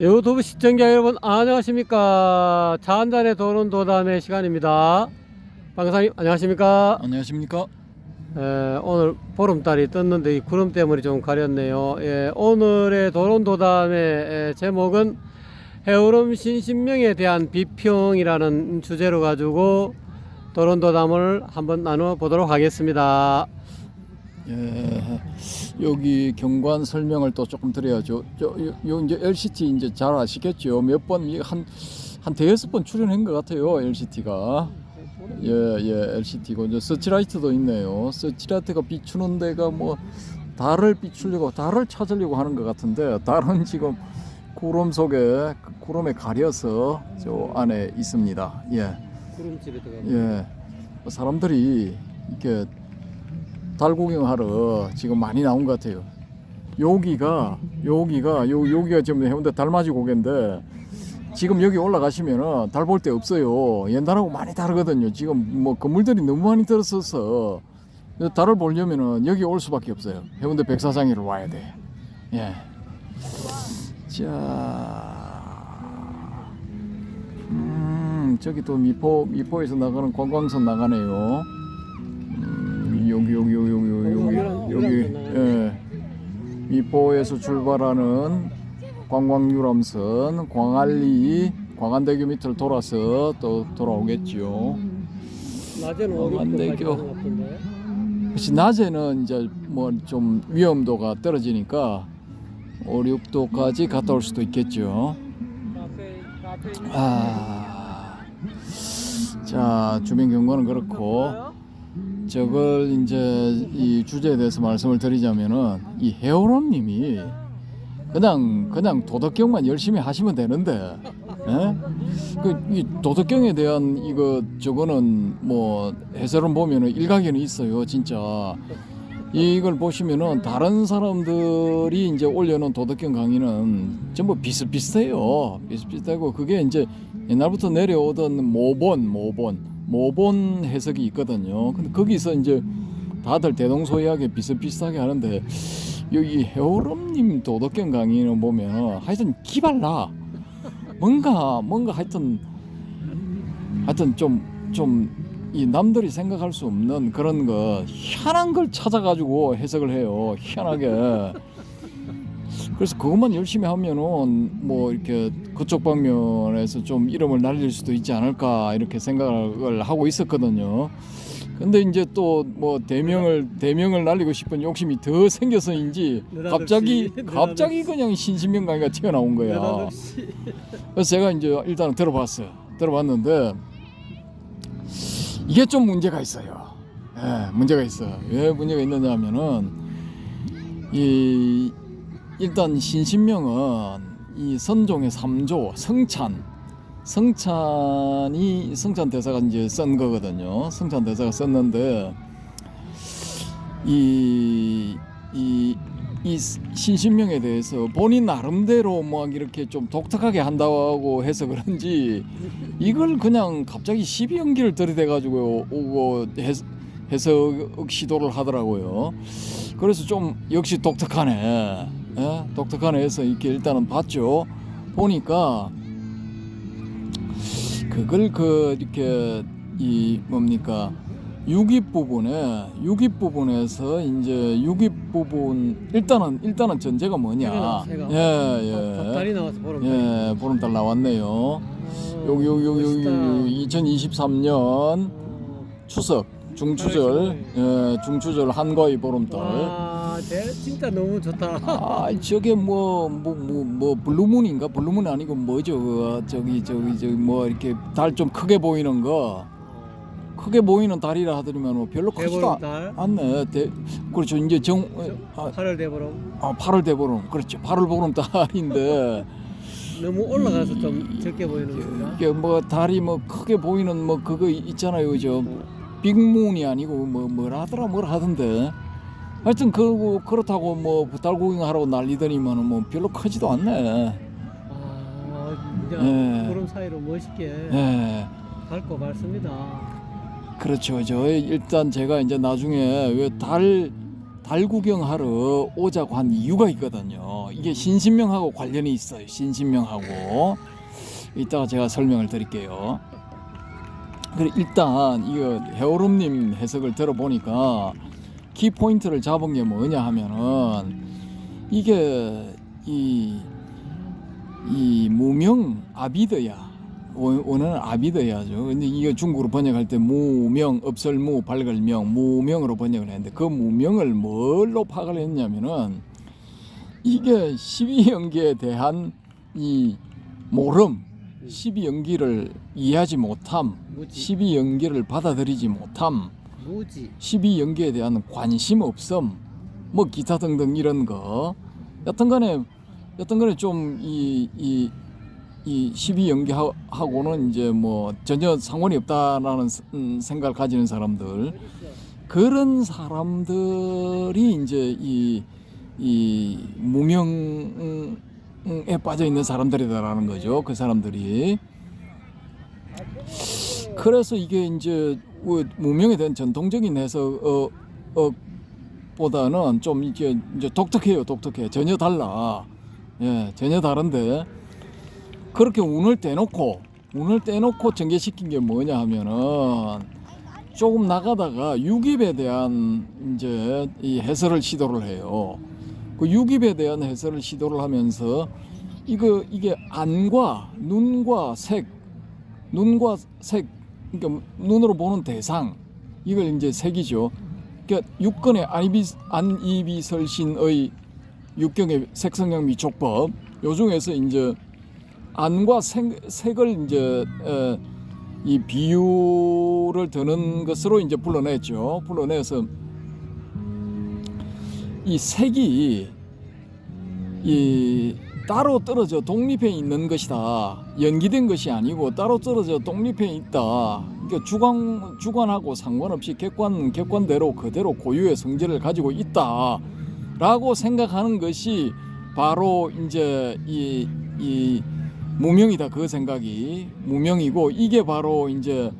유튜브 시청자 여러분 안녕하십니까. 차 한잔에 도는 도담의 시간입니다. 방사님 안녕하십니까. 안녕하십니까. 오늘 보름달이 떴는데 이 구름 때문에 좀 가렸네요. 오늘의 도는 도담의 제목은 해오름 신신명에 대한 비평이라는 주제로 가지고 도는 도담을 한번 나눠 보도록 하겠습니다. 여기 경관 설명을 또 조금 드려야죠. 요 이제 LCT 이제 잘 아시겠죠. 몇 번 한 대여섯 번 출연한 것 같아요. LCT가 LCT고 이제 서치라이트도 있네요. 서치라이트가 비추는 데가 뭐 달을 비추려고 달을 찾으려고 하는 것 같은데 달은 지금 구름 속에 구름에 가려서 저 안에 있습니다. 구름집에 들어가. 사람들이 이렇게 달 구경하러 지금 많이 나온 것 같아요. 여기가 지금 해운대 달맞이 고개인데 지금 여기 올라가시면은 달 볼 데 없어요. 옛날하고 많이 다르거든요. 지금 뭐 건물들이 너무 많이 들어서서 달을 보려면은 여기 올 수밖에 없어요. 해운대 백사장에를 와야 돼. 저기 또 미포에서 나가는 관광선 나가네요. 여기 미포에서 출발하는 관광유람선 광안리 광안대교 밑을 돌아서 또 돌아오겠죠. 낮에는 광안대교. 같은데. 혹시 낮에는 이제 뭐 좀 위험도가 떨어지니까 5, 6도까지 갔다 올 수도 있겠죠. 자, 주변 경관은 그렇고 저걸 이제 이 주제에 대해서 말씀을 드리자면은 이 해오름님이 그냥 도덕경만 열심히 하시면 되는데, 이 도덕경에 대한 저거는 뭐 해설은 보면은 일각에는 있어요, 진짜. 이걸 보시면은 다른 사람들이 이제 올려놓은 도덕경 강의는 전부 비슷비슷해요. 비슷비슷하고 그게 이제 옛날부터 내려오던 모본 해석이 있거든요. 근데 거기서 이제 다들 대동소이하게 비슷비슷하게 하는데 여기 해오름님 도덕경 강의는 보면 하여튼 기발나 뭔가 하여튼 좀 이 남들이 생각할 수 없는 그런 거 희한한 걸 찾아가지고 해석을 해요. 희한하게. 그래서 그것만 열심히 하면은 뭐 이렇게 그쪽 방면에서 좀 이름을 날릴 수도 있지 않을까 이렇게 생각을 하고 있었거든요. 근데 이제 또 뭐 대명을 날리고 싶은 욕심이 더 생겨서인지 갑자기 그냥 신신명 강의가 튀어나온 거야. 그래서 제가 이제 일단 들어봤는데 이게 좀 문제가 있어요. 문제가 있어요. 왜 문제가 있느냐 하면은 일단 신신명은 이 선종의 3조 성찬 대사가 이제 쓴 거거든요. 성찬 대사가 썼는데 이 신신명에 대해서 본인 나름대로 뭐 이렇게 좀 독특하게 한다고 해서 그런지 이걸 그냥 갑자기 시비 연기를 들이대 가지고 오고 해석 시도를 하더라고요. 그래서 좀 역시 독특하네. 독특하네 해서 이렇게 일단은 봤죠. 보니까 그걸 이렇게 유깁 부분에서 이제 유깁 부분 일단은 전제가 뭐냐? 달이 나와서 보름달 나왔네요. 여기 2023년 추석 중추절 한과의 보름달. 진짜 너무 좋다. 저게 뭐 블루문인가? 블루문 아니고 뭐죠? 저기 뭐 이렇게 달 좀 크게 보이는 거. 크게 보이는 달이라 하더니만 별로 크지도 않네. 그렇죠. 이제 8월 대보름. 8월 대보름. 그렇죠. 8월 보름달인데 너무 올라가서 좀 적게 보이는 건가? 이게 뭐 달이 뭐 크게 보이는 뭐 그거 있잖아요. 저 빅문이 아니고 뭐라 하던데. 하여튼 그렇다고 뭐 달 구경하라고 난리더니만은 뭐 별로 크지도 않네. 구름 사이로 멋있게 밟고 갔습니다. 그렇죠. 일단 제가 이제 나중에 왜 달 달 구경하러 오자고 한 이유가 있거든요. 이게 신신명하고 관련이 있어요. 신신명하고 이따가 제가 설명을 드릴게요. 그래 일단 이거 해오름님 해석을 들어보니까 키 포인트를 잡은 게 뭐냐 하면은 이게 이 무명 아비드야. 원어는 아비드야죠. 근데 이게 중국어로 번역할 때 무명, 업설무, 발걸명, 무명으로 번역을 했는데 그 무명을 뭘로 파악을 했냐면은 이게 12연기에 대한 이 모름, 12연기를 이해하지 못함, 무지. 12연기를 받아들이지 못함, 무지. 12연기에 대한 관심 없음, 뭐 기타 등등 이런 거. 여튼간에 좀 이 12연기하고는 이제 뭐 전혀 상관이 없다라는 생각을 가지는 사람들, 그런 사람들이 이제 이 무명에 빠져 있는 사람들이다라는 거죠. 그 사람들이. 그래서 이게 이제 무명에 대한 전통적인 해석 보다는 좀 이제 독특해요. 전혀 달라. 예, 전혀 다른데 그렇게 운을 떼놓고 전개시킨 게 뭐냐 하면은 조금 나가다가 육입에 대한 이제 이 해설을 시도를 해요. 그 육입에 대한 해설을 시도를 하면서 이게 안과 눈과 색, 그러니까 눈으로 보는 대상, 이걸 이제 색이죠. 그러니까 육근의 안이비설신의 육경의 색성형 미촉법, 요 중에서 이제 안과 색을 이제 이 비유를 드는 것으로 이제 불러냈죠. 불러내서 이 색이 이 따로 떨어져 독립해 있는 것이다. 연기된 것이 아니고 따로 떨어져 독립해 있다. 그러니까 주관하고 상관없이 객관대로 그대로 고유의 성질을 가지고 있다라고 생각하는 것이 바로 이제 이 무명이다. 그 생각이 무명이고, 이게 바로 이제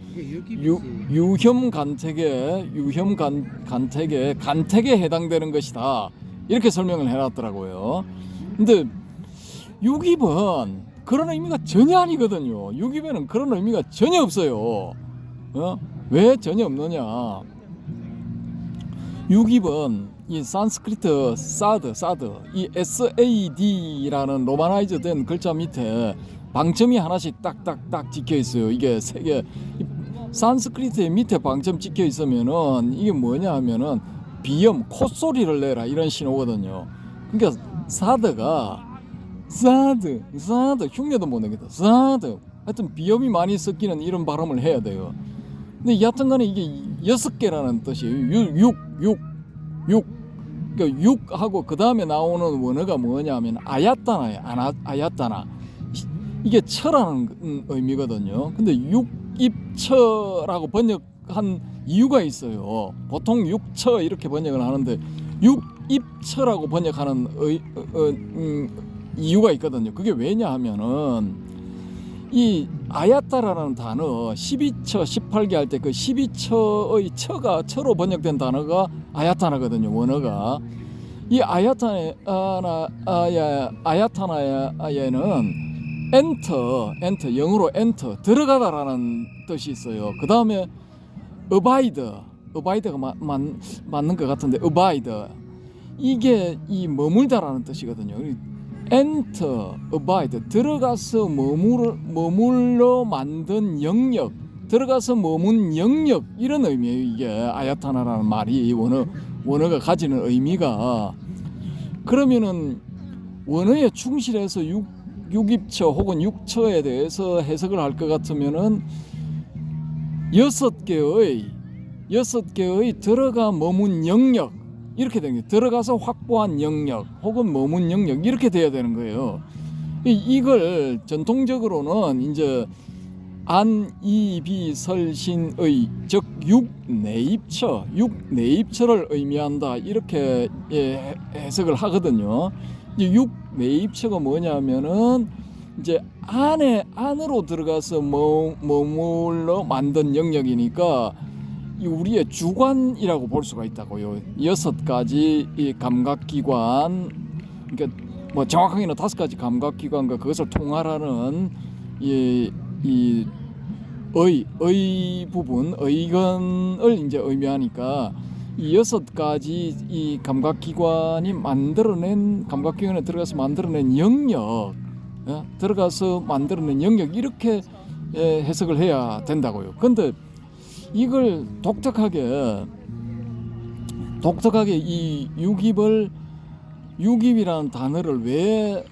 간택에 해당되는 것이다. 이렇게 설명을 해놨더라고요. 근데 육입은 그런 의미가 전혀 아니거든요. 육입에는 그런 의미가 전혀 없어요. 왜 전혀 없느냐? 육입은 이 산스크리트 사드 이 SAD라는 로마나이즈된 글자 밑에 방점이 하나씩 딱딱딱 찍혀 있어요. 이게 세 개. 산스크리트의 밑에 방점 찍혀 있으면은 이게 뭐냐 하면은 비염, 콧소리를 내라 이런 신호거든요. 그러니까 사드가 사드 흉내도 못 내겠다. 사드. 하여튼 비염이 많이 섞이는 이런 발음을 해야 돼요. 근데 여튼간에 이게 6개라는 뜻이에요. 육. 그러니까 육하고 그 다음에 나오는 원어가 뭐냐면 아야따나예요. 아야따나. 이게 처라는 의미거든요. 근데 육입처라고 번역한 이유가 있어요. 보통 육처 이렇게 번역을 하는데 육입처라고 번역하는 이유가 있거든요. 그게 왜냐 하면은 이 아야따라라는 단어 12처 18개 할 때 그 12처의 처로 번역된 단어가 아야타나거든요. 원어가. 이 아야타나야에는 엔터 영어로 엔터 들어가다라는 뜻이 있어요. 그 다음에 어바이드가 맞는 것 같은데 어바이드, 이게 이 머물다라는 뜻이거든요. 엔터, 어바이드, 들어가서 머물러 만든 영역, 들어가서 머문 영역, 이런 의미예요. 이게 아야타나라는 말이 원어가 가지는 의미가. 그러면은 원어에 충실해서 육입처 혹은 육처에 대해서 해석을 할 것 같으면은 6개의 들어가 머문 영역, 이렇게 되는 거예요. 들어가서 확보한 영역 혹은 머문 영역, 이렇게 돼야 되는 거예요. 이걸 전통적으로는 이제 안이비설신의 즉 육내입처를 의미한다, 이렇게 해석을 하거든요. 육내입처가 뭐냐면은 이제 안으로 들어가서 머물러 만든 영역이니까 이 우리의 주관이라고 볼 수가 있다고요. 6가지 이 감각기관, 그러니까 뭐 정확하게는 5가지 감각기관과 그것을 통할하는 이 부분, 의건을 이제 의미하니까 이 6가지 이 감각기관이 감각기관에 들어가서 만들어낸 영역, 들어가서 만들어낸 영역, 이렇게 해석을 해야 된다고요. 근데 이걸 독특하게 이 유깁이라는 단어를 왜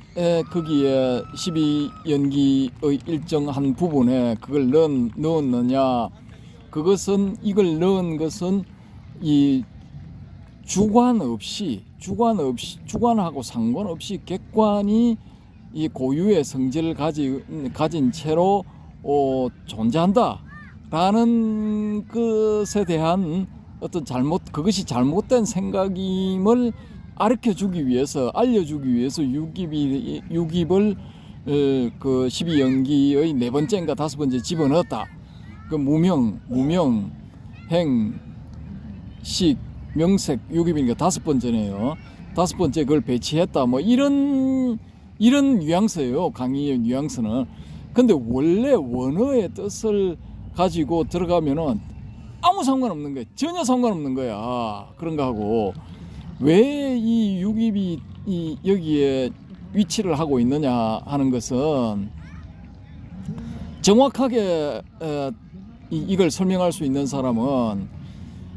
거기에 12연기의 일정한 부분에 그걸 넣었느냐? 이걸 넣은 것은 이 주관하고 상관없이 객관이 이 고유의 성질을 가진 채로 존재한다라는 것에 대한 어떤 그것이 잘못된 생각임을 알려주기 위해서 유깁을 그 12연기의 4번째인가 5번째 집어넣었다. 그 무명, 행, 식, 명색, 유깁이니까 5번째네요. 5번째 그걸 배치했다. 뭐 이런 뉘앙스예요. 강의의 뉘앙스는. 근데 원래 원어의 뜻을 가지고 들어가면은 아무 상관없는 거야. 전혀 상관없는 거야. 그런 거 하고. 왜 이 유깁이 여기에 위치를 하고 있느냐 하는 것은 정확하게 이걸 설명할 수 있는 사람은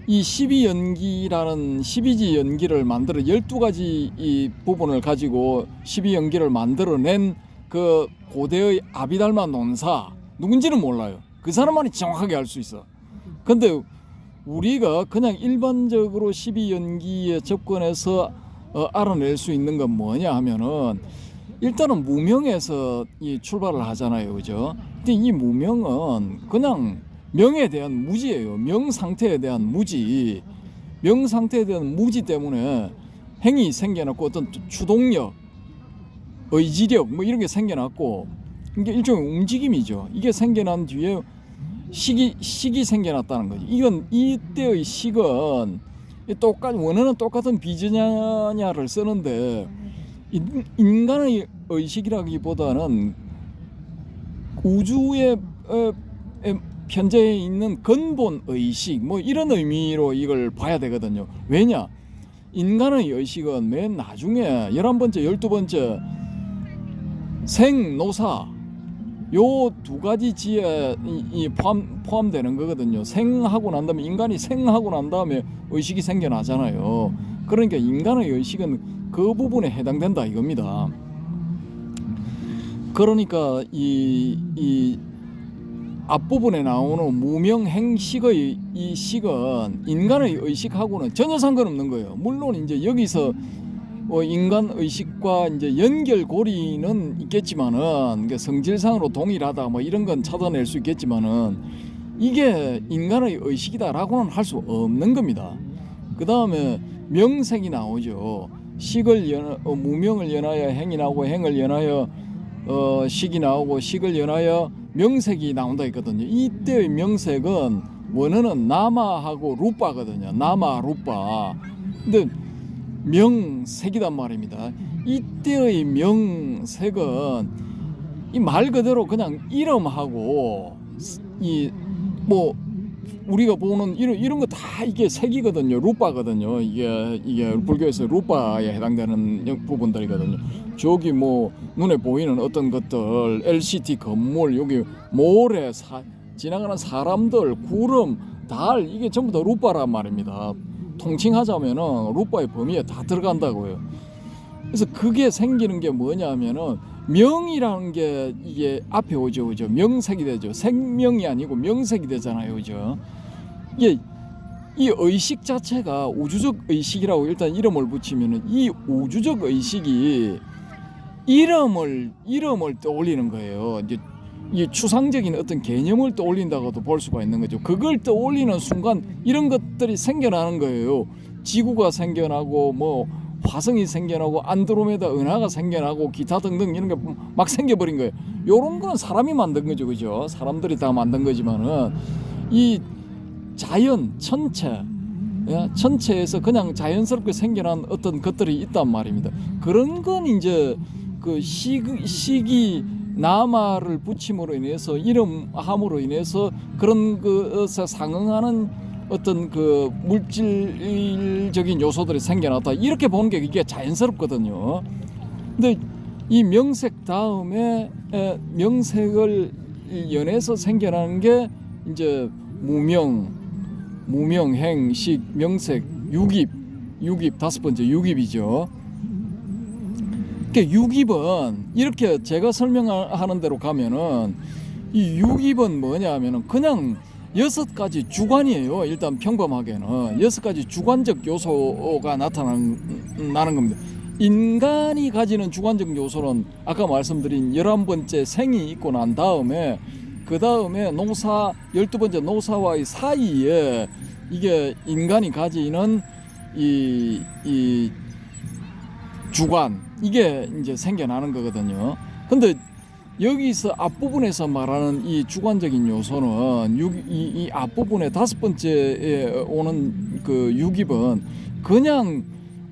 이 12연기라는 12지 연기를 만들어 12가지 이 부분을 가지고 12연기를 만들어낸 그 고대의 아비달마 논사 누군지는 몰라요. 그 사람만이 정확하게 알 수 있어. 근데 우리가 그냥 일반적으로 12연기에 접근해서 알아낼 수 있는 건 뭐냐 하면은 일단은 무명에서 출발을 하잖아요. 그죠? 근데 이 무명은 그냥 명에 대한 무지예요. 명 상태에 대한 무지. 명 상태에 대한 무지 때문에 행이 생겨났고 어떤 추동력, 의지력 뭐 이런 게 생겨났고 이게 일종의 움직임이죠. 이게 생겨난 뒤에 식이 생겨났다는 거지. 이건 이때의 식은 원어는 똑같은 비즈냐냐를 쓰는데 인간의 의식이라기보다는 우주의 편재에 있는 근본 의식 뭐 이런 의미로 이걸 봐야 되거든요. 왜냐? 인간의 의식은 맨 나중에 11번째, 12번째 생노사 요 2가지 지에 포함되는 거거든요. 생하고 난 다음에 인간이 생하고 난 다음에 의식이 생겨나잖아요. 그러니까 인간의 의식은 그 부분에 해당된다 이겁니다. 그러니까 이 앞부분에 나오는 무명행식의 이 식은 인간의 의식하고는 전혀 상관없는 거예요. 물론 이제 여기서 인간 의식과 이제 연결고리는 있겠지만은 성질상으로 동일하다 뭐 이런 건 찾아낼 수 있겠지만은 이게 인간의 의식이다라고는 할 수 없는 겁니다. 그 다음에 명색이 나오죠. 무명을 연하여 행이 나오고 행을 연하여 식이 나오고 식을 연하여 명색이 나온다 했거든요. 이때의 명색은 원어는 나마하고 루빠거든요. 나마 루빠. 근데 명색이단 말입니다. 이때의 명색은 이 말 그대로 그냥 이름하고 뭐 우리가 보는 이런 거 다 이게 색이거든요. 루빠거든요. 이게 불교에서 루빠에 해당되는 부분들이거든요. 저기 뭐 눈에 보이는 어떤 것들, LCT 건물, 여기 모래, 지나가는 사람들, 구름, 달 이게 전부 다 루빠란 말입니다. 통칭하자면은 루빠의 범위에 다 들어간다고요. 그래서 그게 생기는 게 뭐냐면은 명이라는 게 이게 앞에 오죠, 그죠? 명색이 되죠. 생명이 아니고 명색이 되잖아요, 그죠? 이게 이 의식 자체가 우주적 의식이라고 일단 이름을 붙이면은 이 우주적 의식이 이름을 떠올리는 거예요. 이제 이 추상적인 어떤 개념을 떠올린다고도 볼 수가 있는 거죠. 그걸 떠올리는 순간 이런 것들이 생겨나는 거예요. 지구가 생겨나고 뭐 화성이 생겨나고 안드로메다 은하가 생겨나고 기타 등등 이런 게 막 생겨버린 거예요. 요런 거는 사람이 만든 거죠, 그죠? 사람들이 다 만든 거지만은 이 자연 전체, 예? 전체에서 그냥 자연스럽게 생겨난 어떤 것들이 있단 말입니다. 그런 건 이제 그 시기 남아를 붙임으로 인해서 이름함으로 인해서 그런 것에 상응하는 어떤 그 물질적인 요소들이 생겨났다, 이렇게 보는 게 이게 자연스럽거든요. 근데 이 명색 다음에 명색을 연해서 생겨나는 게 이제 무명, 행식, 명색, 유깁 다섯 번째 유깁이죠. 그러니까 유깁은 이렇게 제가 설명하는 대로 가면은 이 유깁은 뭐냐면은 그냥 6가지 주관이에요. 일단 평범하게는 6가지 주관적 요소가 나타나는 겁니다. 인간이 가지는 주관적 요소는 아까 말씀드린 11번째 생이 있고 난 다음에 그 다음에 노사 12번째 노사와의 사이에 이게 인간이 가지는 이 주관, 이게 이제 생겨나는 거거든요. 근데 여기서 앞부분에서 말하는 이 주관적인 요소는 이 앞부분에 5번째에 오는 그 유깁은 그냥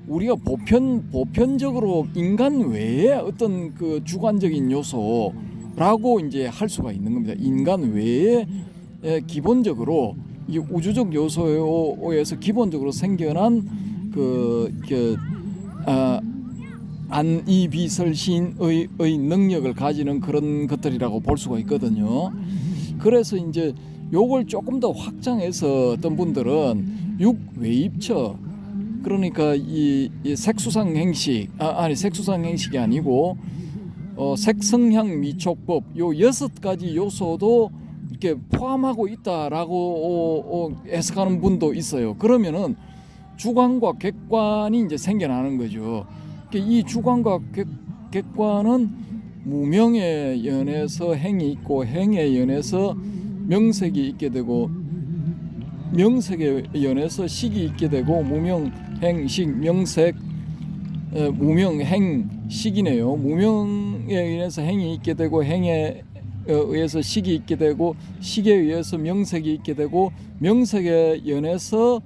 우리가 보편적으로 인간 외에 어떤 그 주관적인 요소라고 이제 할 수가 있는 겁니다. 인간 외에 기본적으로 이 우주적 요소에서 기본적으로 생겨난 안이비설신의 능력을 가지는 그런 것들이라고 볼 수가 있거든요. 그래서 이제 요걸 조금 더 확장해서 어떤 분들은 육외입처, 그러니까 이 색수상 행식, 색수상 행식이 아니고 색성향 미촉법, 요 6가지 요소도 이렇게 포함하고 있다라고 해석하는 분도 있어요. 그러면은 주관과 객관이 이제 생겨나는 거죠. 이 주관과 객관은 무명에 연해서 행이 있고 행에 연해서 명색이 있게 되고 명색에 연해서 식이 있게 되고 무명, 행, 식, 명색, 무명, 행, 식이네요. 무명에 의해서 행이 있게 되고 행에 의해서 식이 있게 되고 식에 의해서 명색이 있게 되고 명색에 연해서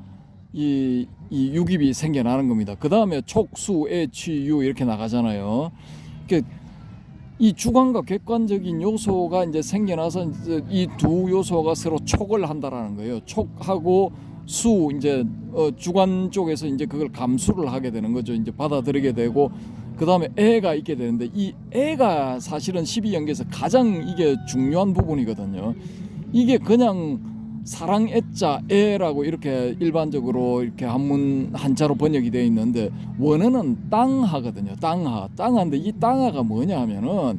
이 유깁이 생겨나는 겁니다. 그 다음에 촉수, 애취, 유 이렇게 나가잖아요. 이 주관과 객관적인 요소가 이제 생겨나서 이 두 요소가 서로 촉을 한다라는 거예요. 촉하고 수, 이제 주관 쪽에서 이제 그걸 감수를 하게 되는 거죠. 이제 받아들이게 되고, 그 다음에 애가 있게 되는데 이 애가 사실은 12연계에서 가장 이게 중요한 부분이거든요. 이게 그냥 사랑 애자 애라고 이렇게 일반적으로 이렇게 한자로 번역이 되어 있는데 원어는 땅하거든요. 땅하인데 이 땅하가 뭐냐 하면은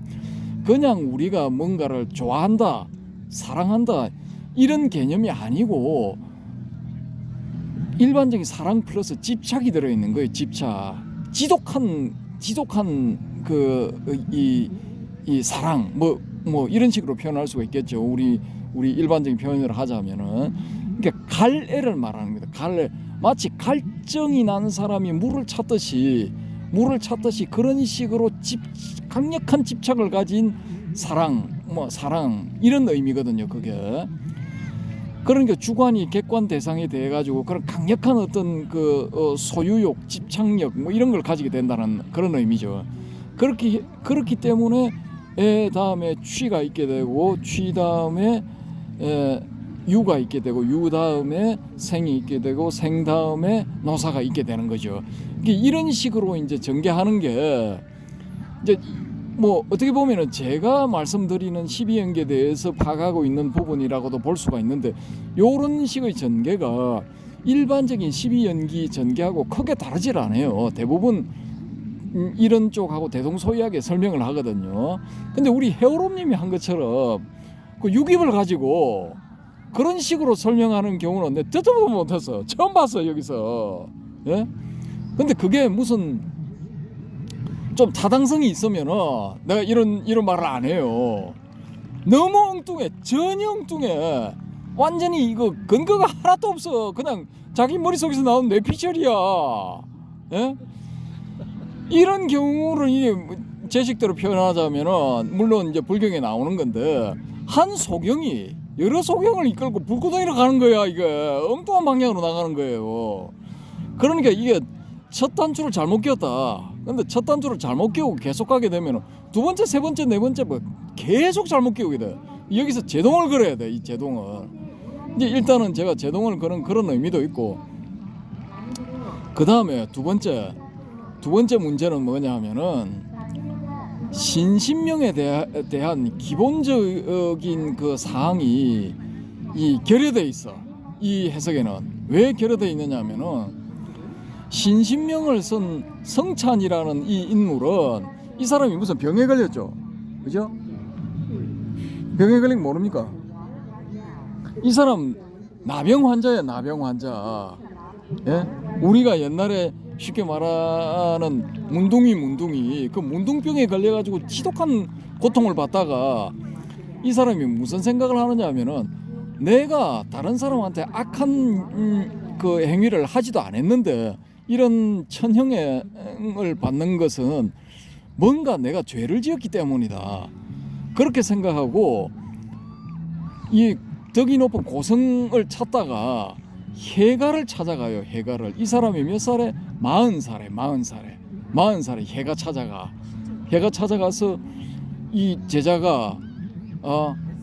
그냥 우리가 뭔가를 좋아한다, 사랑한다 이런 개념이 아니고 일반적인 사랑 플러스 집착이 들어있는 거예요. 집착, 지독한 이 사랑 뭐 이런 식으로 표현할 수가 있겠죠. 우리 일반적인 표현을 하자면은, 그러니까 갈애를 말하는 겁니다. 갈애, 마치 갈증이 나는 사람이 물을 찾듯이 그런 식으로 강력한 집착을 가진 사랑 이런 의미거든요. 그게. 그러니까 주관이 객관 대상이 돼 가지고 그런 강력한 어떤 소유욕, 집착력 뭐 이런 걸 가지게 된다는 그런 의미죠. 그렇기 때문에 애 다음에 취가 있게 되고 취 다음에 유가 있게 되고 유 다음에 생이 있게 되고 생 다음에 노사가 있게 되는 거죠. 이런 식으로 이제 전개하는 게 이제 뭐 어떻게 보면은 제가 말씀드리는 12연계에 대해서 파악하고 있는 부분이라고도 볼 수가 있는데, 요런 식의 전개가 일반적인 12연기 전개하고 크게 다르질 않아요. 대부분 이런 쪽하고 대동소이하게 설명을 하거든요. 근데 우리 헤어롬님이 한 것처럼 그 유깁을 가지고 그런 식으로 설명하는 경우는 내가 듣도 보도 못했어. 처음 봤어 여기서. 예? 근데 그게 무슨 좀 타당성이 있으면은 내가 이런 말을 안 해요. 너무 엉뚱해. 전혀 엉뚱해. 완전히 이거 근거가 하나도 없어. 그냥 자기 머릿속에서 나온 뇌피셜이야. 예? 이런 경우를 이게 제 식대로 표현하자면은 물론 이제 불경에 나오는 건데 한 소경이 여러 소경을 이끌고 불구덩이로 가는 거야. 이게 엉뚱한 방향으로 나가는 거예요. 그러니까 이게 첫 단추를 잘못 끼웠다. 근데 첫 단추를 잘못 끼우고 계속 가게 되면 두 번째, 세 번째, 네 번째 뭐 계속 잘못 끼우게 돼. 여기서 제동을 걸어야 돼. 이 제동을. 이제 일단은 제가 제동을 거는 그런 의미도 있고, 그 다음에 두 번째 문제는 뭐냐 하면은 신신명에 대한 기본적인 그 사항이 이 결여돼 있어. 이 해석에는 왜 결여돼 있느냐 하면은 신신명을 쓴 성찬이라는 이 인물은 이 사람이 무슨 병에 걸렸죠, 그죠? 병에 걸린 거 모릅니까? 이 사람 나병 환자야, 나병 환자. 예? 우리가 옛날에 쉽게 말하는 문둥이 그 문둥병에 걸려가지고 지독한 고통을 받다가 이 사람이 무슨 생각을 하느냐 하면은 내가 다른 사람한테 악한 그 행위를 하지도 않았는데 이런 천형을 받는 것은 뭔가 내가 죄를 지었기 때문이다. 그렇게 생각하고 이 덕이 높은 고성을 찾다가 해가를 찾아가요. 해가를. 이 사람이 몇 살에? 40살에 해가 찾아가서 이 제자가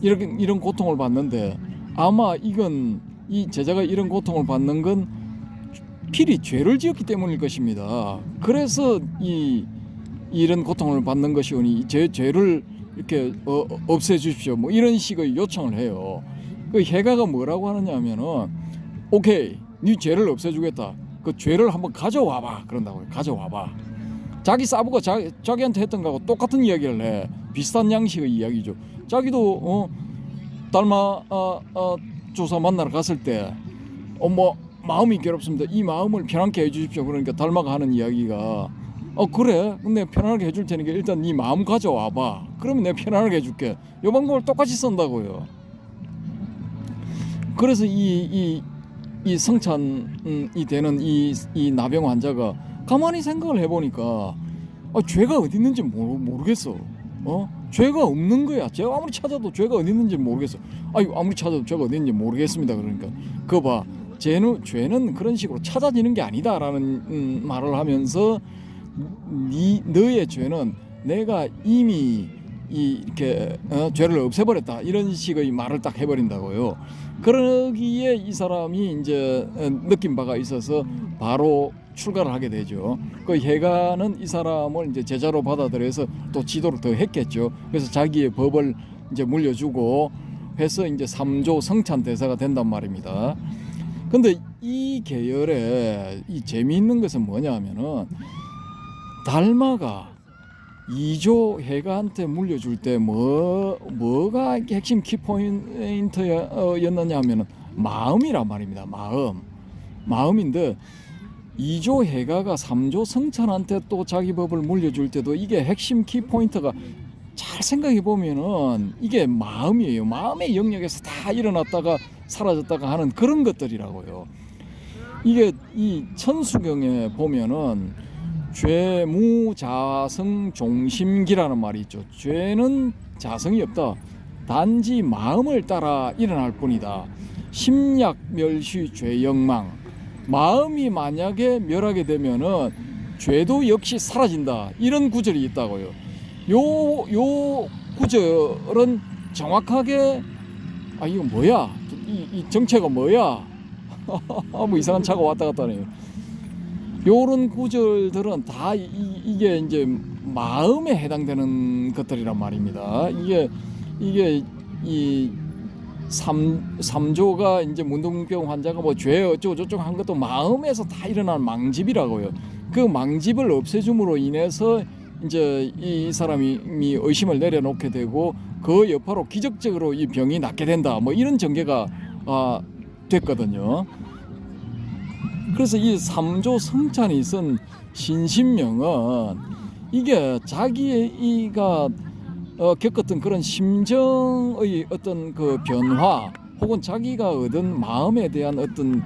이런 고통을 받는데 아마 이건 이 제자가 이런 고통을 받는 건 필히 죄를 지었기 때문일 것입니다. 그래서 이런 고통을 받는 것이오니 제 죄를 이렇게 없애주십시오. 뭐 이런 식의 요청을 해요. 그 해가가 뭐라고 하느냐 하면은 오케이, 네 죄를 없애주겠다. 그 죄를 한번 가져와봐. 그런다고요. 가져와봐. 자기 사부가 자기한테 했던 거하고 똑같은 이야기를 해. 비슷한 양식의 이야기죠. 자기도 달마 조사 만나러 갔을 때 뭐 마음이 괴롭습니다. 이 마음을 편안케 해주십시오. 그러니까 달마가 하는 이야기가 그래. 근데 편안하게 해줄 테니까 일단 네 마음 가져와봐. 그러면 내가 편안하게 해줄게. 이 방법을 똑같이 쓴다고요. 그래서 이 성찬이 되는 이 나병 환자가 가만히 생각을 해보니까 죄가 어디 있는지 모르겠어. 죄가 없는 거야. 제가 아무리 찾아도 죄가 어디 있는지 모르겠어. 아무리 찾아도 죄가 어디 있는지 모르겠습니다. 그러니까 그거 봐. 죄는 그런 식으로 찾아지는 게 아니다라는 말을 하면서 너의 죄는 내가 이미 이렇게 죄를 없애버렸다 이런 식의 말을 딱 해버린다고요. 그러기에 이 사람이 이제 느낀 바가 있어서 바로 출가를 하게 되죠. 그 해가는 이 사람을 이제 제자로 받아들여서 또 지도를 더 했겠죠. 그래서 자기의 법을 이제 물려주고 해서 이제 3조 성찬 대사가 된단 말입니다. 근데 이 계열에 이 재미있는 것은 뭐냐 하면은 달마가 2조 해가한테 물려줄 때 뭐가 핵심 키포인트였느냐 하면은 마음이란 말입니다. 마음인데 2조 해가가 3조 성찬한테 또 자기 법을 물려줄 때도 이게 핵심 키포인트가 잘 생각해 보면은 이게 마음이에요. 마음의 영역에서 다 일어났다가 사라졌다가 하는 그런 것들이라고요. 이게 이 천수경에 보면은 죄무자성 종심기라는 말이 있죠. 죄는 자성이 없다. 단지 마음을 따라 일어날 뿐이다. 심약멸시 죄영망. 마음이 만약에 멸하게 되면은 죄도 역시 사라진다. 이런 구절이 있다고요. 요 구절은 정확하게 이거 뭐야? 이 정체가 뭐야? 뭐 이상한 차가 왔다 갔다 하네요. 요런 구절들은 다 이게 이제 마음에 해당되는 것들이란 말입니다. 이게 이 3조가 이제 문둥병 환자가 뭐 죄 어쩌고 저쩌고 한 것도 마음에서 다 일어난 망집이라고요. 그 망집을 없애줌으로 인해서 이제 이 사람이 의심을 내려놓게 되고 그 여파로 기적적으로 이 병이 낫게 된다. 뭐 이런 전개가 됐거든요. 그래서 이 3조 성찬이 쓴 신신명은 이게 자기가 겪었던 그런 심정의 어떤 그 변화 혹은 자기가 얻은 마음에 대한 어떤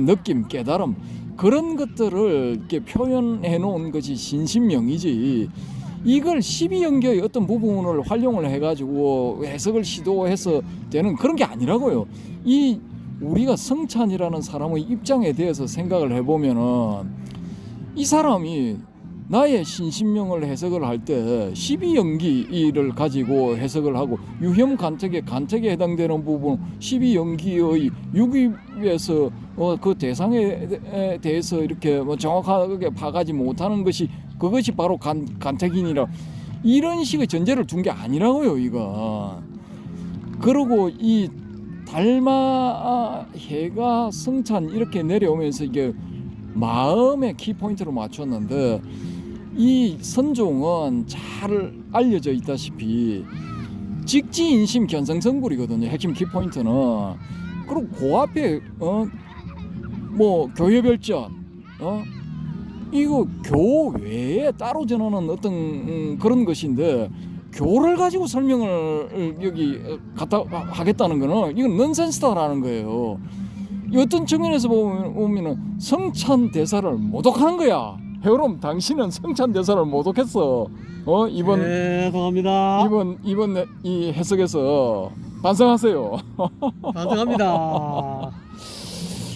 느낌, 깨달음 그런 것들을 이렇게 표현해 놓은 것이 신신명이지 이걸 12연계의 어떤 부분을 활용을 해가지고 해석을 시도해서 되는 그런 게 아니라고요. 이 우리가 성찬이라는 사람의 입장에 대해서 생각을 해보면은 이 사람이 나의 신신명을 해석을 할 때 12연기를 가지고 해석을 하고 유혐 간택에 해당되는 부분 12연기의 유기에서 그 대상에 대해서 이렇게 뭐 정확하게 파가지 못하는 것이 그것이 바로 간택이니라 이런 식의 전제를 둔 게 아니라고요 이거. 그리고 이 달마 해가 성찬 이렇게 내려오면서 이게 마음의 키포인트로 맞췄는데 이 선종은 잘 알려져 있다시피 직지인심 견성성불이거든요. 핵심 키포인트는. 그리고 그 앞에 뭐 교회별전 이거 교외에 따로 전하는 어떤 그런 것인데 교를 가지고 설명을 여기 갖다 하겠다는 거는 이건 넌센스다라는 거예요. 어떤 측면에서 보면은 성찬 대사를 모독하는 거야. 해오름 당신은 성찬 대사를 모독했어. 이번 죄송합니다. 이번 이 해석에서 반성하세요. 반성합니다.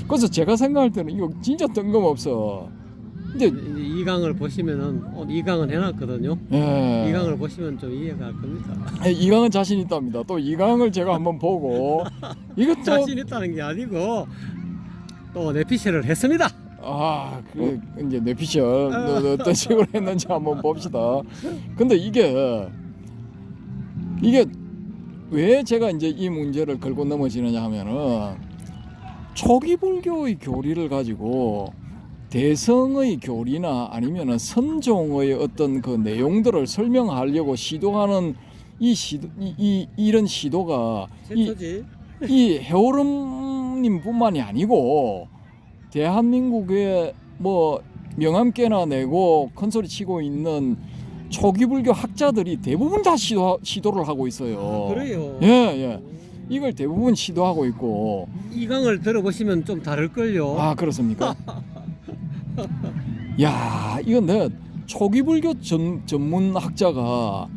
그래서 제가 생각할 때는 이거 진짜 뜬금없어. 근데 이 강을 보시면은 이 강은 해놨거든요. 예. 이 강을 보시면 좀 이해가 갈 겁니다. 이 강은 자신 있답니다. 또 이 강을 제가 한번 보고 이것도 자신 있다는 게 아니고 또 내피셜을 했습니다. 그 이제 뇌피셜 어떤 식으로 했는지 한번 봅시다. 근데 이게 왜 제가 이제 이 문제를 걸고 넘어지느냐 하면은 초기 불교의 교리를 가지고 대성의 교리나 아니면은 선종의 어떤 그 내용들을 설명하려고 시도하는 이런 시도가 이 해오름님뿐만이 아니고 대한민국에 뭐 명함께나 내고 큰소리 치고 있는 초기 불교 학자들이 대부분 다 시도를 하고 있어요. 그래요. 예. 이걸 대부분 시도하고 있고. 이 강을 들어보시면 좀 다를걸요. 그렇습니까? 야, 이건 내 초기 불교 전문 학자가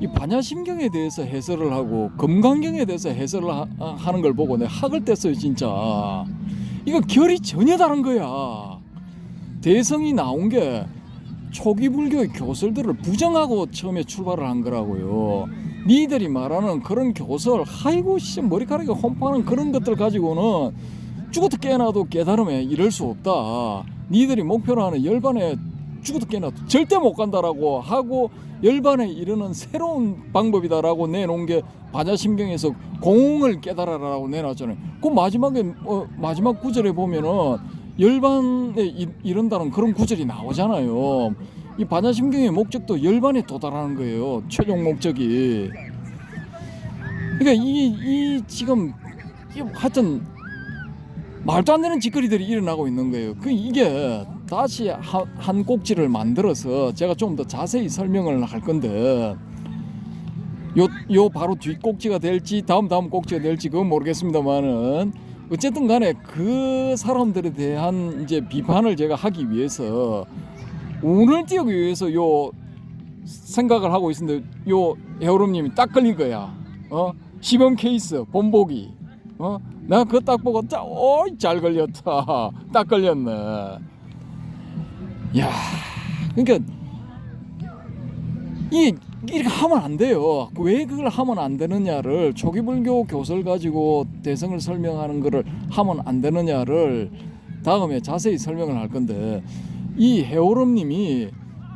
이 반야심경에 대해서 해설을 하고 금강경에 대해서 해설을 하는 걸 보고 내가 학을 뗐어요 진짜. 이거 결이 전혀 다른 거야. 대성이 나온 게 초기 불교의 교설들을 부정하고 처음에 출발을 한 거라고요. 니들이 말하는 그런 교설, 아이고 씨 머리카락이 홈파는 그런 것들 가지고는 죽어도 깨어나도 깨달음에 이럴 수 없다. 니들이 목표로 하는 열반에 죽어도 깨어나도 절대 못 간다라고 하고 열반에 이르는 새로운 방법이다라고 내놓은 게 반야심경에서 공을 깨달아라라고 내놨잖아요. 그 마지막에 마지막 구절에 보면은 열반에 이른다는 그런 구절이 나오잖아요. 이 반야심경의 목적도 열반에 도달하는 거예요. 최종 목적이. 그러니까 이 지금 하여튼 말도 안 되는 짓거리들이 일어나고 있는 거예요. 이게 다시 한 꼭지를 만들어서 제가 좀 더 자세히 설명을 할 건데 요 바로 뒷 꼭지가 될지 다음 꼭지가 될지 그건 모르겠습니다만은 어쨌든 간에 그 사람들에 대한 이제 비판을 제가 하기 위해서 운을 띄우기 위해서 요 생각을 하고 있는데 요 해오름님이 딱 걸린 거야. 시범 케이스 본보기. 내가 그거 딱 보고 잘 걸렸다. 딱 걸렸네. 야, 그러니까 이렇게 하면 안 돼요. 왜 그걸 하면 안 되느냐를 초기 불교 교설 가지고 대성을 설명하는 거를 하면 안 되느냐를 다음에 자세히 설명을 할 건데 이 해오름님이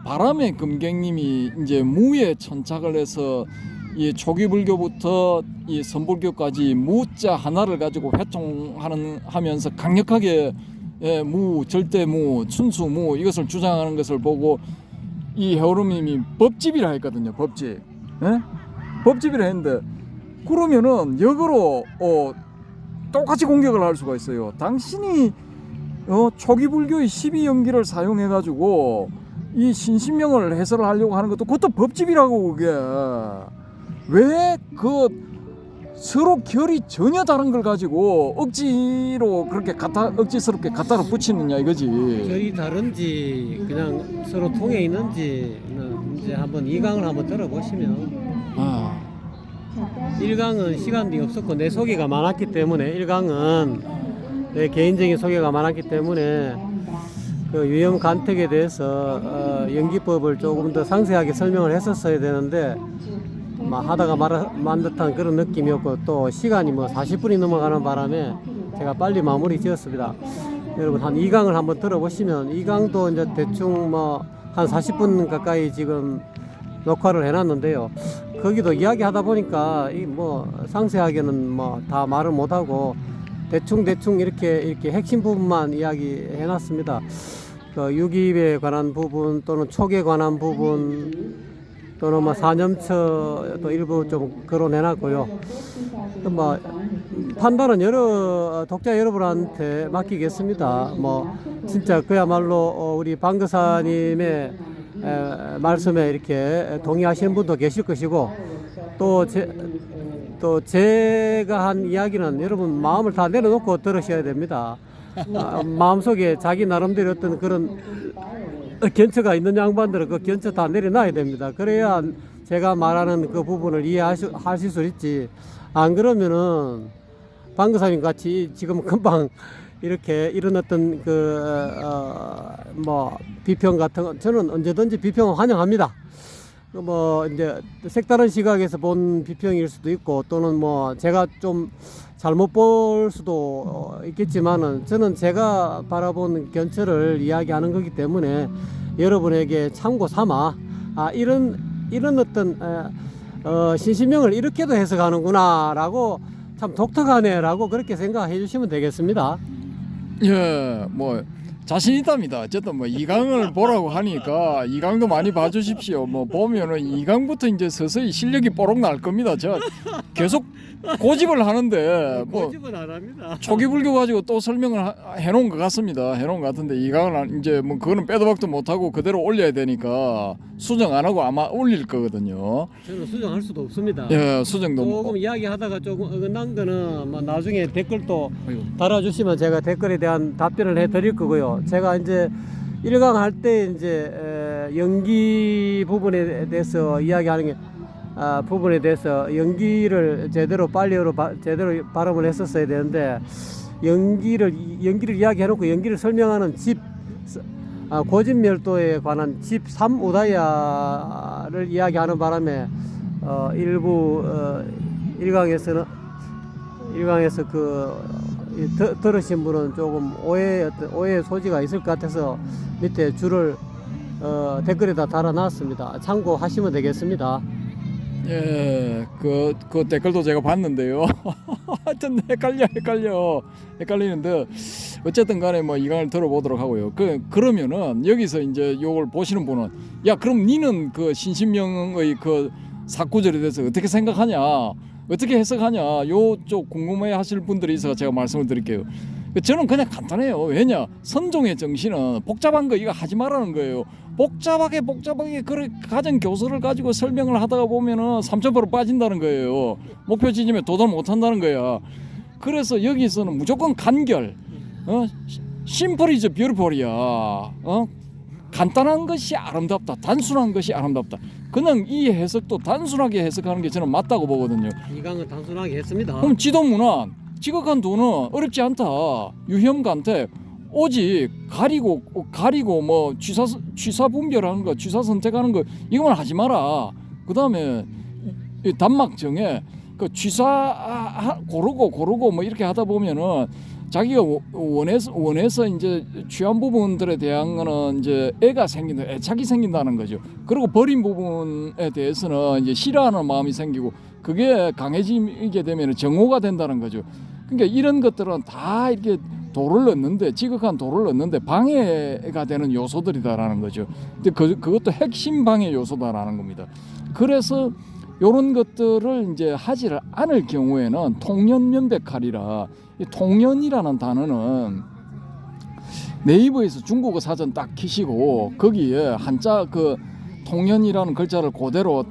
바람의 금객님이 이제 무에 천착을 해서 이 초기 불교부터 이 선불교까지 무자 하나를 가지고 회통하면서 강력하게 무, 절대무, 순수무 이것을 주장하는 것을 보고 이 해오름님이 법집이라 했거든요. 법집. 법집이라 했는데 그러면은 역으로 똑같이 공격을 할 수가 있어요. 당신이 초기 불교의 12연기를 사용해 가지고 이 신신명을 해설을 하려고 하는 것도 그것도 법집이라고. 그게 왜 서로 결이 전혀 다른 걸 가지고 억지로 그렇게 억지스럽게 갖다로 붙이느냐 이거지. 결이 다른지 그냥 서로 통해 있는지는 이제 한번 2강을 한번 들어보시면 아, 1강은 시간이 없었고 내 소개가 많았기 때문에 1강은 내 개인적인 소개가 많았기 때문에 그 유형 간택에 대해서 연기법을 조금 더 상세하게 설명을 했었어야 되는데 하다가 만 듯한 그런 느낌이었고 또 시간이 뭐 40분이 넘어가는 바람에 제가 빨리 마무리 지었습니다. 여러분 한 2강을 한번 들어보시면 2강도 이제 대충 뭐 한 40분 가까이 지금 녹화를 해놨는데요. 거기도 이야기하다 보니까 이 뭐 상세하게는 뭐 다 말을 못하고 대충 이렇게 핵심 부분만 이야기해놨습니다. 그 유기입에 관한 부분 또는 촉에 관한 부분 또는 뭐 사념처 또 일부 좀 거론해놨고요. 뭐 판단은 여러 독자 여러분한테 맡기겠습니다. 뭐 진짜 그야말로 우리 방거사님의 말씀에 이렇게 동의하시는 분도 계실 것이고 또 제가 한 이야기는 여러분 마음을 다 내려놓고 들으셔야 됩니다. 마음속에 자기 나름대로 어떤 그런 견처가 있는 양반들은 그 견처 다 내려놔야 됩니다. 그래야 제가 말하는 그 부분을 이해하실 수 있지. 안 그러면은 방거사님 같이 지금 금방 이렇게 이런 어떤 뭐 비평 같은 거 저는 언제든지 비평을 환영합니다. 뭐 이제 색다른 시각에서 본 비평일 수도 있고 또는 뭐 제가 좀 잘못 볼 수도 있겠지만은 저는 제가 바라본 견처를 이야기하는 거기 때문에 여러분에게 참고 삼아 이런 어떤 신신명을 이렇게도 해석하는구나라고 참 독특하네라고 그렇게 생각해 주시면 되겠습니다. 예, 뭐 자신 있답니다. 어쨌든 뭐 2강을 보라고 하니까 2강도 많이 봐주십시오. 뭐 보면은 2강부터 이제 서서히 실력이 뽀록 날 겁니다. 저 계속 고집을 하는데 뭐 고집은 안 합니다. 초기불교 가지고 또 설명을 해놓은 것 같습니다. 해놓은 것 같은데 2강은 이제 뭐 그거는 빼도 박도 못하고 그대로 올려야 되니까 수정 안 하고 아마 올릴 거거든요. 저는 수정할 수도 없습니다. 예, 수정도 조금 이야기하다가 조금 어긋난 거는 뭐 나중에 댓글도 아이고. 달아주시면 제가 댓글에 대한 답변을 해드릴 거고요. 제가 이제 1강 할 때 이제 연기 부분에 대해서 이야기하는 게 부분에 대해서 연기를 제대로 빨리어로 제대로 발음을 했었어야 되는데 연기를 이야기해놓고 연기를 설명하는 고진멸도에 관한 집 3우다야를 이야기하는 바람에 일부 일강에서 들으신 분은 조금 오해의 소지가 있을 것 같아서 밑에 줄을 댓글에다 달아놨습니다. 참고하시면 되겠습니다. 예, 그 댓글도 제가 봤는데요. 하여튼 헷갈리는데 어쨌든 간에 뭐 2강을 들어보도록 하고요. 그러면은 여기서 이제 요걸 보시는 분은 야, 그럼 니는 그 신신명의 그 사구절에 대해서 어떻게 생각하냐? 어떻게 해석하냐? 요쪽 궁금해 하실 분들이 있어서 제가 말씀을 드릴게요. 저는 그냥 간단해요. 왜냐? 선종의 정신은 복잡한 거 이거 하지 말라는 거예요. 복잡하게 그런 가정 교서를 가지고 설명을 하다가 보면은 3,000% 빠진다는 거예요. 목표 지점에 도달 못 한다는 거야. 그래서 여기서는 무조건 간결, 심플 이즈 뷰티풀이야. 간단한 것이 아름답다. 단순한 것이 아름답다. 그냥 이 해석도 단순하게 해석하는 게 저는 맞다고 보거든요. 2강은 단순하게 했습니다. 그럼 지도문안 지극한 도는 어렵지 않다. 유혐간택 오직 가리고 뭐 취사 분별하는 거, 취사 선택하는 거 이거만 하지 마라. 그 다음에 단막정에 그 취사 고르고 뭐 이렇게 하다 보면은 자기가 원해서 이제 취한 부분들에 대한 거는 이제 애착이 생긴다는 거죠. 그리고 버린 부분에 대해서는 이제 싫어하는 마음이 생기고 그게 강해지게 되면 정오가 된다는 거죠. 그러니까 이런 것들은 다 이렇게 지극한 도를 넣는데 방해가 되는 요소들이다라는 거죠. 근데 그것도 핵심 방해 요소다라는 겁니다. 그래서 이런 것들을 이제 하지를 않을 경우에는 통연면백하리라. 이 통연이라는 단어는 네이버에서 중국어 사전 딱 키시고 거기에 한자 그 통연이라는 글자를 그대로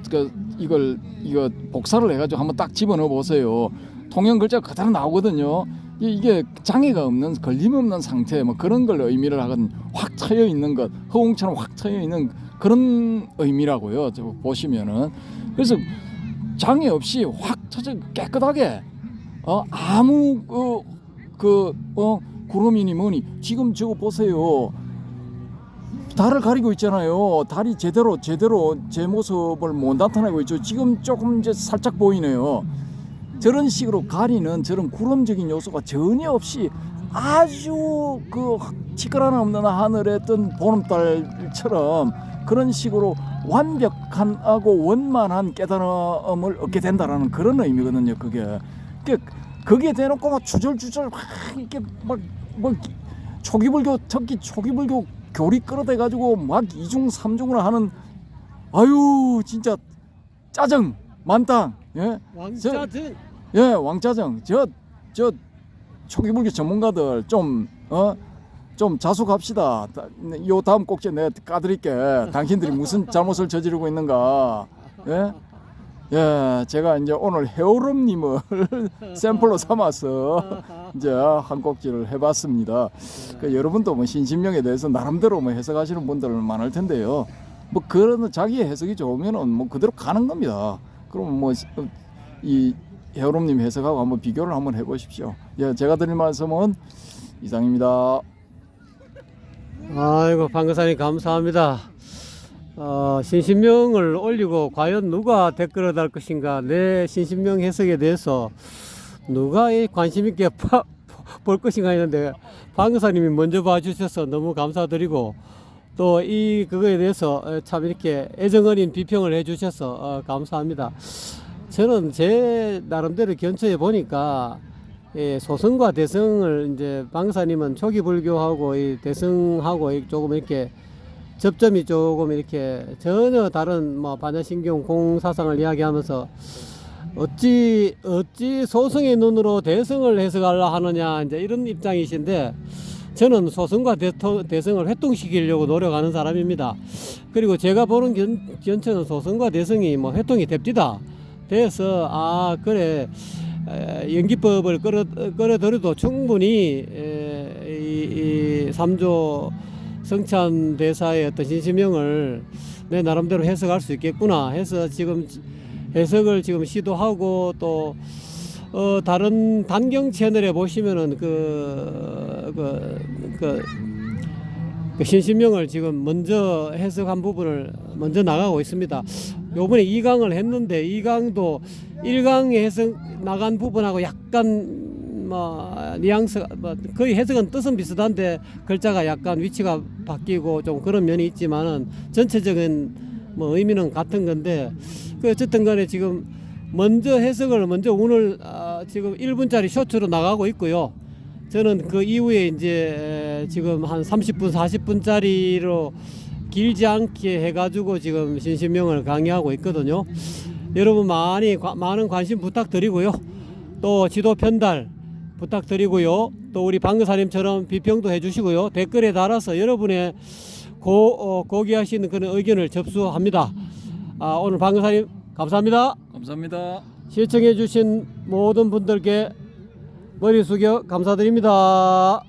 이거 복사를 해가지고 한번 딱 집어넣어 보세요. 통연 글자가 그대로 나오거든요. 이게 장애가 없는 걸림 없는 상태 뭐 그런 걸 의미를 하거든. 확 트여 있는 것, 허공처럼 확 트여 있는 그런 의미라고요. 저 보시면은 그래서 장애 없이 확 터져 깨끗하게 아무 구름이니 뭐니 지금 저거 보세요. 달을 가리고 있잖아요. 달이 제대로 제 모습을 못 나타내고 있죠. 지금 조금 이제 살짝 보이네요. 저런 식으로 가리는 저런 구름적인 요소가 전혀 없이 아주 그 티끌 하나 없는 하늘에 뜬 보름달처럼 그런 식으로 완벽하고 원만한 깨달음을 얻게 된다라는 그런 의미거든요. 그게 대놓고 막 주절주절 막 이렇게 막 초기불교 특히 초기불교 교리 끌어대 가지고 막 이중 삼중을 하는 아유 진짜 짜증 만땅. 예? 왕짜증. 예, 왕짜증. 저 초기불교 전문가들 좀 자숙합시다. 요 다음 꼭지 내가 까드릴게. 당신들이 무슨 잘못을 저지르고 있는가. 예? 예, 제가 이제 오늘 해오름님을 샘플로 삼아서 이제 한 꼭지를 해봤습니다. 여러분도 뭐 신신명에 대해서 나름대로 뭐 해석하시는 분들 많을 텐데요. 뭐 그런 자기의 해석이 좋으면은 뭐 그대로 가는 겁니다. 그럼 뭐 이 해오름님 해석하고 한번 비교를 한번 해보십시오. 예, 제가 드릴 말씀은 이상입니다. 아이고 방금사님 감사합니다. 신신명을 올리고 과연 누가 댓글을 달 것인가, 내 신신명 해석에 대해서 누가 관심 있게 볼 것인가 했는데 방금사님이 먼저 봐주셔서 너무 감사드리고 또 이 그거에 대해서 참 이렇게 애정 어린 비평을 해주셔서 감사합니다. 저는 제 나름대로 견처해 보니까 소승과 대승을 이제 방사님은 초기 불교하고 이 대승하고 조금 이렇게 접점이 조금 이렇게 전혀 다른 뭐 반야신경 공사상을 이야기하면서 어찌 소승의 눈으로 대승을 해석하려 하느냐 이제 이런 입장이신데 저는 소승과 대승을 회통시키려고 노력하는 사람입니다. 그리고 제가 보는 견처는 소승과 대승이 뭐 회통이 됩디다. 돼서 그래 연기법을 끌어들여도 충분히 이 3조 성찬 대사의 어떤 신신명을 내 나름대로 해석할 수 있겠구나 해서 지금 해석을 지금 시도하고 또 다른 단경 채널에 보시면은 그 신신명을 지금 먼저 해석한 부분을 먼저 나가고 있습니다. 요번에 2강을 했는데 2강도 1강에 해석 나간 부분하고 약간 뭐 뉘앙스 거의 해석은 뜻은 비슷한데 글자가 약간 위치가 바뀌고 좀 그런 면이 있지만은 전체적인 뭐 의미는 같은 건데 어쨌든 간에 지금 먼저 해석을 오늘 지금 1분짜리 쇼츠로 나가고 있고요. 저는 그 이후에 이제 지금 한 30분 40분짜리로 길지 않게 해가지고 지금 신신명을 강의하고 있거든요. 여러분 많은 관심 부탁드리고요. 또 지도 편달 부탁드리고요. 또 우리 방금사님처럼 비평도 해주시고요. 댓글에 달아서 여러분의 고귀하신 그런 의견을 접수합니다. 오늘 방금사님 감사합니다. 감사합니다. 시청해주신 모든 분들께 머리 숙여 감사드립니다.